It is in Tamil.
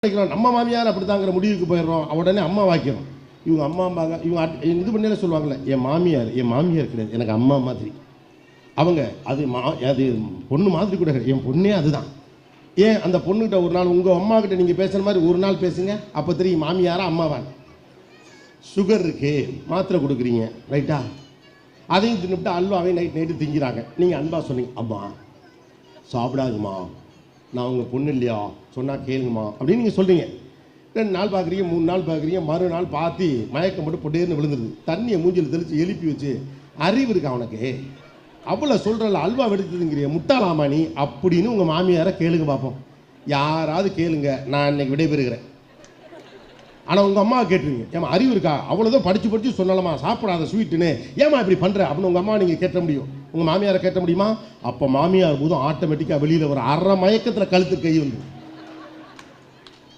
நம்ம மாமியார் அப்படித்தாங்கிற முடிவுக்கு போயிடுறோம். உடனே அம்மா வாக்கிறோம். இவங்க அம்மாம்பாங்க, இவங்க இது பண்ணல சொல்லுவாங்கள்ல, என் மாமியார் கிடையாது, எனக்கு அம்மா மாதிரி. அவங்க அது பொண்ணு மாதிரி கூட கிடையாது, என் பொண்ணே அதுதான். ஏன் அந்த பொண்ணுகிட்ட ஒரு நாள் உங்கள் அம்மா கிட்ட நீங்கள் பேசுகிற மாதிரி ஒரு நாள் பேசுங்க, அப்போ தெரியும் மாமியாரா அம்மாவா. சுகர் இருக்கு, மாத்திரை கொடுக்குறீங்க, ரைட்டா? அதையும் தின்னுவிட்டு அல்வாவையும் நைட்டு திங்கிறாங்க. நீங்கள் அன்பா சொன்னீங்க, அம்மா சாப்பிடாதுமா, நான் உங்கள் பொண்ணு இல்லையா, சொன்னால் கேளுங்கம்மா அப்படின்னு நீங்கள் சொல்கிறீங்க. 2 நாள் பார்க்குறீங்க, 3 நாள் பார்க்குறீங்க, மறுநாள் பார்த்து மயக்கம் மட்டும் பொட்டேர்னு விழுந்துருது. தண்ணியை மூஞ்சில் தெளித்து எழுப்பி வச்சு, அறிவு இருக்கா உனக்கு, அவ்வளோ சொல்கிறல அல்வா வெடித்ததுங்கிறிய முட்டாளாமா நீ அப்படின்னு உங்கள் மாமியாரை கேளுங்க பார்ப்போம். யாராவது கேளுங்க, நான் இன்னைக்கு விடைபெறுகிறேன். ஆனால் உங்கள் அம்மாவை கேட்டுருங்க, ஏமா அறிவு இருக்கா, அவ்வளோதான் படித்து சொன்னாலமா சாப்பிடாத ஸ்வீட்டுன்னு, ஏமா இப்படி பண்ணுற அப்படின்னு உங்கள் அம்மா நீங்கள் கேட்ட முடியும். உங்கள் மாமியாரை கேட்ட முடியுமா? அப்போ மாமியார் போதும் ஆட்டோமேட்டிக்காக வெளியில் ஒரு அரை மயக்கத்தில் கழுத்து கை வந்து